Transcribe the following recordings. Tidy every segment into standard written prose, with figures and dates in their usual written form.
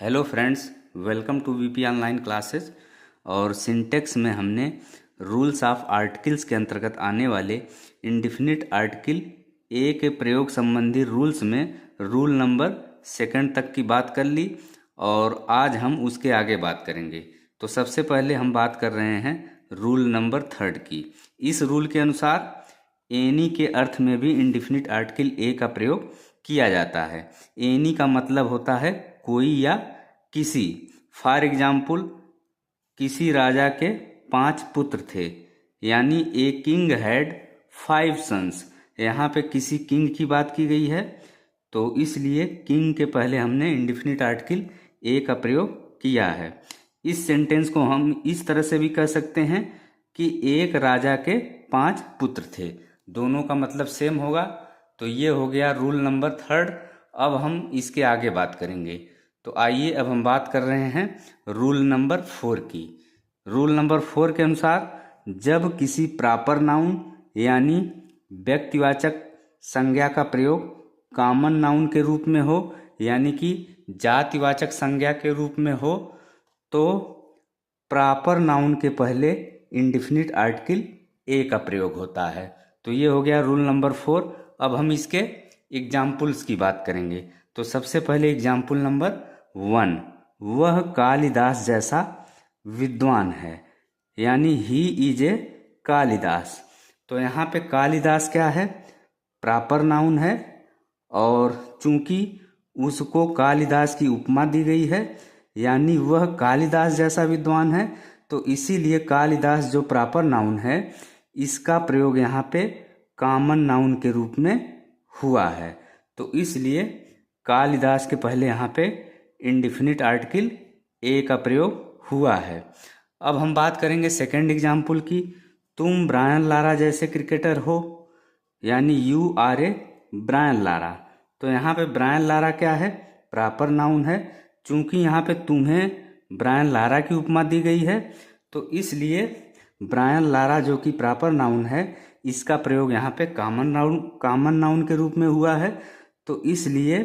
Hello friends, welcome to VP online classes. और syntax में हमने रूल्स ऑफ आर्टिकल्स के अंतर्गत आने वाले इंडिफिनिट आर्टिकल ए के प्रयोग संबंधी रूल्स में रूल नंबर सेकंड तक की बात कर ली और आज हम उसके आगे बात करेंगे। तो सबसे पहले हम बात कर रहे हैं रूल नंबर थर्ड की। इस रूल के अनुसार एनी के अर्थ में भी इंडिफिनिट आर्टिकल ए का प्रयोग किया जाता है। एनी का मतलब होता है कोई या किसी। फॉर एग्जाम्पल, किसी राजा के 5 पुत्र थे, यानी ए किंग हैड 5 सन्स। यहाँ पे किसी किंग की बात की गई है, तो इसलिए किंग के पहले हमने इंडिफिनिट आर्टिकल ए का प्रयोग किया है। इस सेंटेंस को हम इस तरह से भी कह सकते हैं कि एक राजा के 5 पुत्र थे। दोनों का मतलब सेम होगा। तो ये हो गया रूल नंबर थर्ड। अब हम इसके आगे बात करेंगे। तो आइए अब हम बात कर रहे हैं रूल नंबर 4 की। रूल नंबर 4 के अनुसार जब किसी प्रॉपर नाउन यानी व्यक्तिवाचक संज्ञा का प्रयोग कॉमन नाउन के रूप में हो, यानी कि जातिवाचक संज्ञा के रूप में हो, तो प्रॉपर नाउन के पहले इंडिफिनिट आर्टिकल ए का प्रयोग होता है। तो ये हो गया रूल नंबर 4। अब हम इसके एग्जाम्पल्स की बात करेंगे। तो सबसे पहले एग्जाम्पल नंबर 1, वह कालिदास जैसा विद्वान है, यानी ही इज ए कालिदास। तो यहाँ पे कालिदास क्या है? प्रॉपर नाउन है, और चूंकि उसको कालिदास की उपमा दी गई है, यानी वह कालिदास जैसा विद्वान है, तो इसीलिए कालिदास जो प्रॉपर नाउन है इसका प्रयोग यहाँ पे कॉमन नाउन के रूप में हुआ है। तो इसलिए कालिदास के पहले यहाँ पे इंडिफिनिट आर्टिकल ए का प्रयोग हुआ है। अब हम बात करेंगे सेकंड एग्जाम्पल की। तुम ब्रायन लारा जैसे क्रिकेटर हो, यानी you are a Brian Lara. तो यहाँ पे ब्रायन लारा क्या है? प्रॉपर नाउन है। चूंकि यहाँ पे तुम्हें ब्रायन लारा की उपमा दी गई है, तो इसलिए ब्रायन लारा जो कि प्रॉपर नाउन है इसका प्रयोग यहाँ पे कॉमन नाउन के रूप में हुआ है। तो इसलिए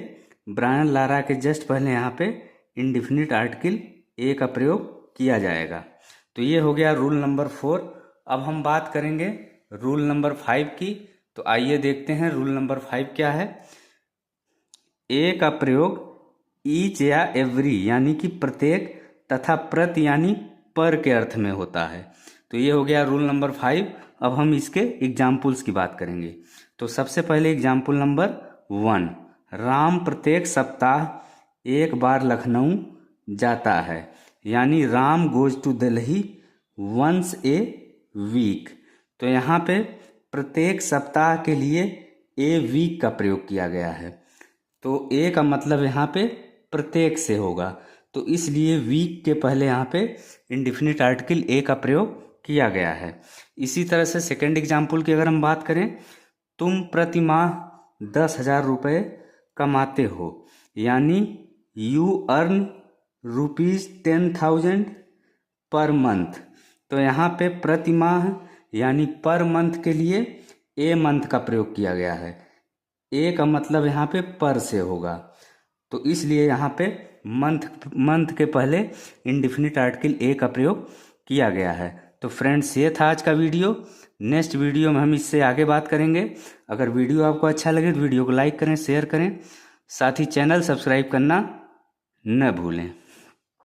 ब्रायन लारा के जस्ट पहले यहाँ पे इंडिफिनिट आर्टिकल ए का प्रयोग किया जाएगा। तो ये हो गया रूल नंबर 4। अब हम बात करेंगे रूल नंबर 5 की। तो आइए देखते हैं रूल नंबर 5 क्या है। ए का प्रयोग ईच या एवरी यानी कि प्रत्येक तथा प्रति यानी पर के अर्थ में होता है। तो ये हो गया रूल नंबर 5। अब हम इसके एग्जाम्पल्स की बात करेंगे। तो सबसे पहले एग्जाम्पल नंबर 1, राम प्रत्येक सप्ताह एक बार लखनऊ जाता है, यानी Ram goes to Delhi once a week. तो यहाँ पे प्रत्येक सप्ताह के लिए ए वीक का प्रयोग किया गया है। तो ए का मतलब यहाँ पे प्रत्येक से होगा, तो इसलिए वीक के पहले यहाँ पे इंडिफिनिट आर्टिकल ए का प्रयोग किया गया है। इसी तरह से सेकेंड एग्जाम्पल की अगर हम बात करें, तुम प्रति माह 10,000 रुपये कमाते हो, यानी यू अर्न ₹10,000 पर मंथ। तो यहाँ पे प्रति माह यानी पर मंथ के लिए ए मंथ का प्रयोग किया गया है। ए का मतलब यहाँ पे पर से होगा, तो इसलिए यहाँ पे मंथ के पहले इंडिफिनिट आर्टिकल ए का प्रयोग किया गया है। तो फ्रेंड्स, ये था आज का वीडियो। नेक्स्ट वीडियो में हम इससे आगे बात करेंगे। अगर वीडियो आपको अच्छा लगे तो वीडियो को लाइक करें, शेयर करें, साथ ही चैनल सब्सक्राइब करना न भूलें।